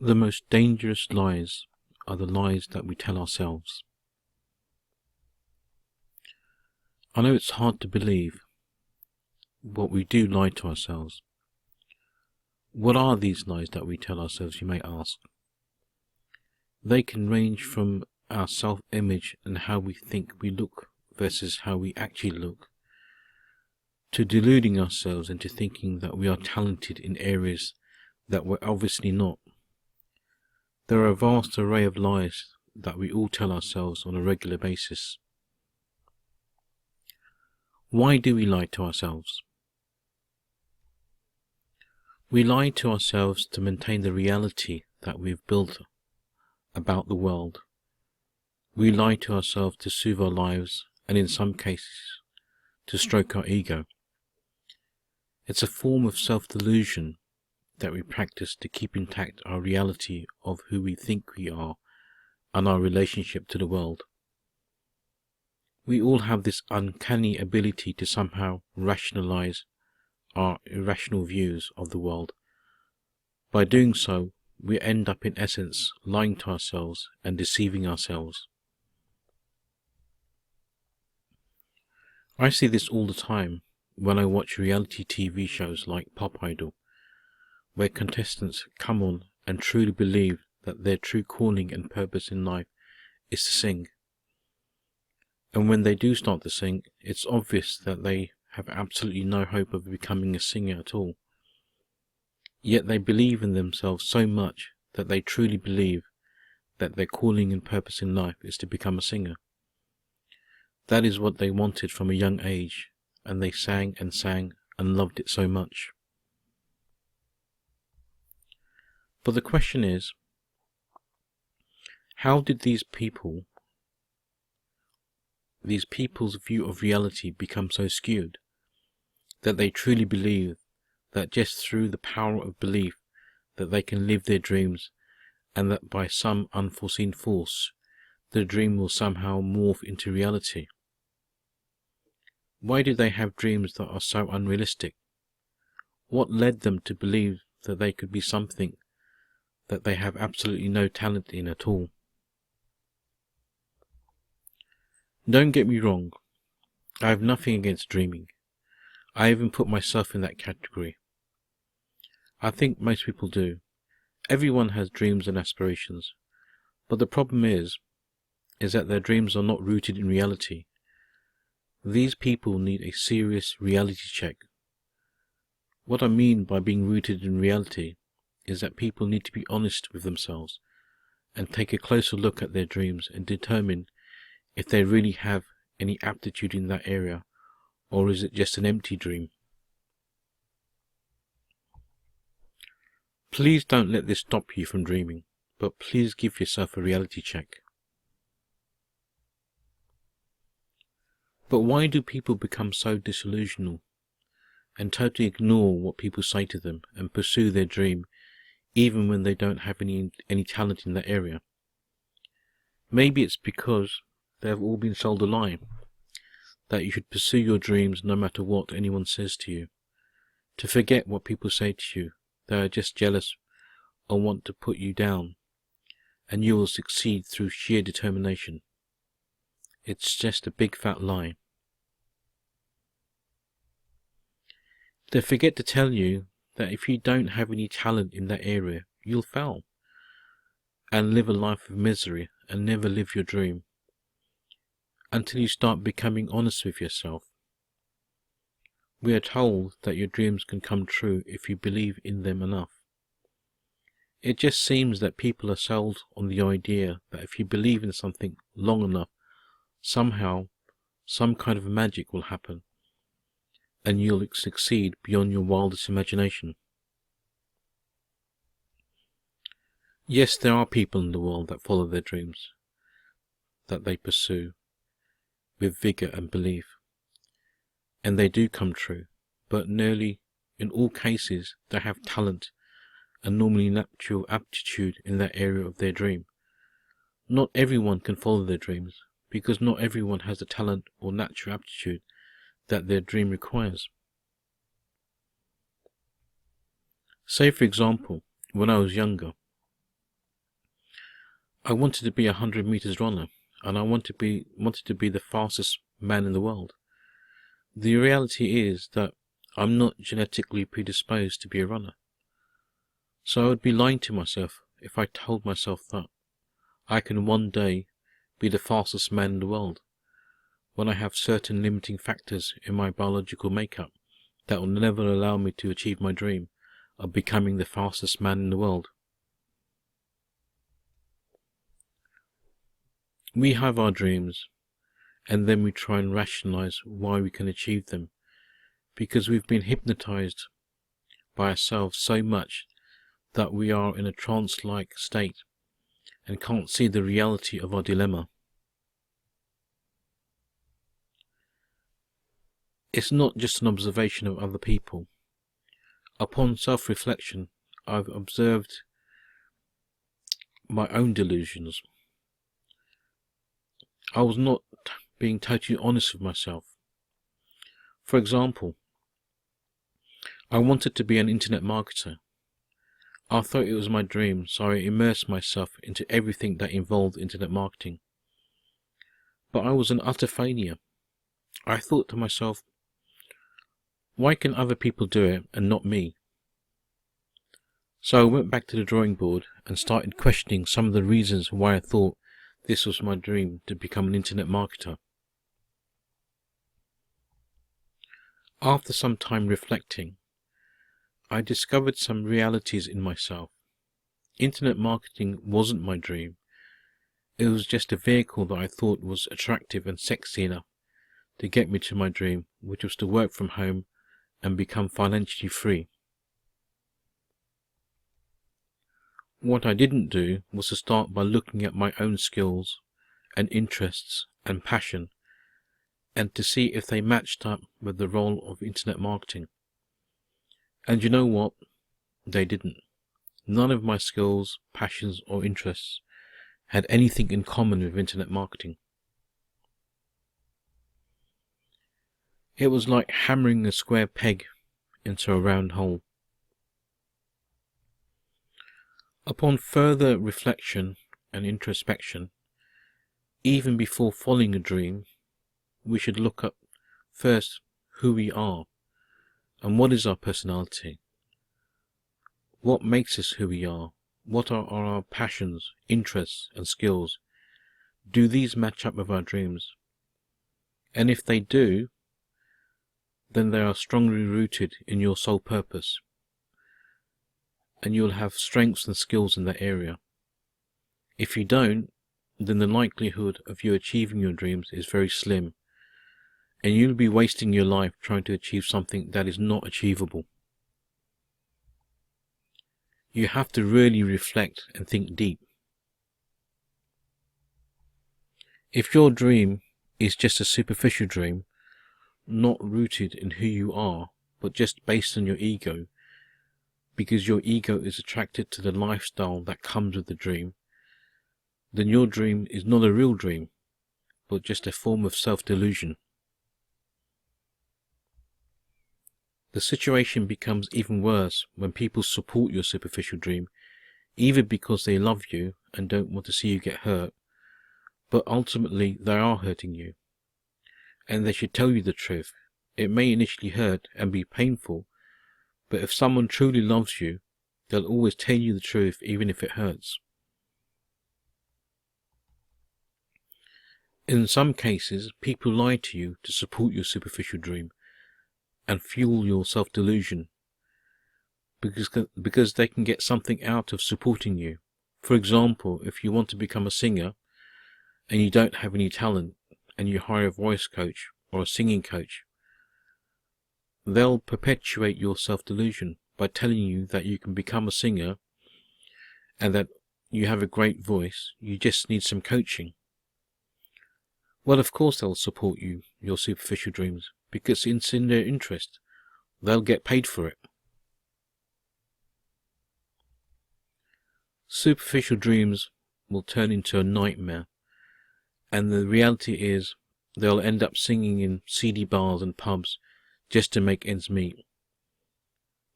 The most dangerous lies are the lies that we tell ourselves. I know it's hard to believe, but we do lie to ourselves. What are these lies that we tell ourselves, you may ask? They can range from our self-image and how we think we look versus how we actually look, to deluding ourselves into thinking that we are talented in areas that we're obviously not. There are a vast array of lies that we all tell ourselves on a regular basis. Why do we lie to ourselves? We lie to ourselves to maintain the reality that we've built about the world. We lie to ourselves to soothe our lives, and in some cases, to stroke our ego. It's a form of self-delusion that we practice to keep intact our reality of who we think we are and our relationship to the world. We all have this uncanny ability to somehow rationalize our irrational views of the world. By doing so, we end up in essence lying to ourselves and deceiving ourselves. I see this all the time when I watch reality TV shows like Pop Idol, where contestants come on and truly believe that their true calling and purpose in life is to sing. And when they do start to sing, it's obvious that they have absolutely no hope of becoming a singer at all. Yet they believe in themselves so much that they truly believe that their calling and purpose in life is to become a singer. That is what they wanted from a young age, and they sang and loved it so much. But the question is, how did these people's view of reality become so skewed that they truly believe that just through the power of belief that they can live their dreams, and that by some unforeseen force the dream will somehow morph into reality? Why do they have dreams that are so unrealistic? What led them to believe that they could be something that they have absolutely no talent in at all? Don't get me wrong, I have nothing against dreaming. I even put myself in that category. I think most people do. Everyone has dreams and aspirations, but the problem is that their dreams are not rooted in reality. These people need a serious reality check. What I mean by being rooted in reality is that people need to be honest with themselves and take a closer look at their dreams and determine if they really have any aptitude in that area, or is it just an empty dream. Please don't let this stop you from dreaming, but please give yourself a reality check. But why do people become so disillusional and totally ignore what people say to them and pursue their dream even when they don't have any talent in that area? Maybe it's because they have all been sold a lie, that you should pursue your dreams no matter what anyone says to you, to forget what people say to you. They are just jealous or want to put you down, and you will succeed through sheer determination. It's just a big fat lie. They forget to tell you that if you don't have any talent in that area, you'll fail and live a life of misery and never live your dream until you start becoming honest with yourself. We are told that your dreams can come true if you believe in them enough. It just seems that people are sold on the idea that if you believe in something long enough, somehow some kind of magic will happen and you'll succeed beyond your wildest imagination. Yes, there are people in the world that follow their dreams, that they pursue with vigor and belief, and they do come true, but nearly in all cases they have talent and normally natural aptitude in that area of their dream. Not everyone can follow their dreams, because not everyone has the talent or natural aptitude that their dream requires. Say for example, when I was younger, I wanted to be a 100 meters runner, and I wanted to be the fastest man in the world. The reality is that I'm not genetically predisposed to be a runner. So I would be lying to myself if I told myself that I can one day be the fastest man in the world, when I have certain limiting factors in my biological makeup that will never allow me to achieve my dream of becoming the fastest man in the world. We have our dreams, and then we try and rationalize why we can achieve them, because we've been hypnotized by ourselves so much that we are in a trance-like state and can't see the reality of our dilemma. It's not just an observation of other people. Upon self-reflection, I've observed my own delusions. I was not being totally honest with myself. For example, I wanted to be an internet marketer. I thought it was my dream, so I immersed myself into everything that involved internet marketing. But I was an utter failure. I thought to myself, why can other people do it and not me? So I went back to the drawing board and started questioning some of the reasons why I thought this was my dream to become an internet marketer. After some time reflecting, I discovered some realities in myself. Internet marketing wasn't my dream. It was just a vehicle that I thought was attractive and sexy enough to get me to my dream, which was to work from home and become financially free. What I didn't do was to start by looking at my own skills and interests and passion, and to see if they matched up with the role of internet marketing. And you know what? They didn't. None of my skills, passions or interests had anything in common with internet marketing. It was like hammering a square peg into a round hole. Upon further reflection and introspection, even before following a dream, we should look up first who we are and what is our personality. What makes us who we are? What are our passions, interests and skills? Do these match up with our dreams? And if they do, then they are strongly rooted in your sole purpose, and you'll have strengths and skills in that area. If you don't, then the likelihood of you achieving your dreams is very slim, and you'll be wasting your life trying to achieve something that is not achievable. You have to really reflect and think deep. If your dream is just a superficial dream, not rooted in who you are, but just based on your ego, because your ego is attracted to the lifestyle that comes with the dream, then your dream is not a real dream, but just a form of self-delusion. The situation becomes even worse when people support your superficial dream, either because they love you and don't want to see you get hurt, but ultimately they are hurting you. And they should tell you the truth. It may initially hurt and be painful, but if someone truly loves you, they'll always tell you the truth even if it hurts. In some cases, people lie to you to support your superficial dream and fuel your self-delusion, because they can get something out of supporting you. For example, if you want to become a singer and you don't have any talent and you hire a voice coach or a singing coach, they'll perpetuate your self-delusion by telling you that you can become a singer and that you have a great voice, you just need some coaching. Well, of course they'll support you, your superficial dreams, because it's in their interest. They'll get paid for it. Superficial dreams will turn into a nightmare, and the reality is they'll end up singing in seedy bars and pubs just to make ends meet,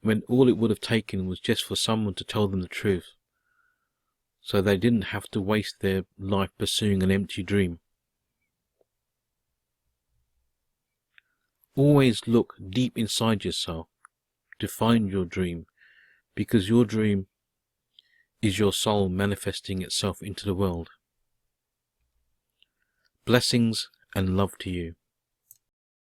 when all it would have taken was just for someone to tell them the truth. so they didn't have to waste their life pursuing an empty dream. Always look deep inside yourself to find your dream, because your dream is your soul manifesting itself into the world. Blessings and love to you.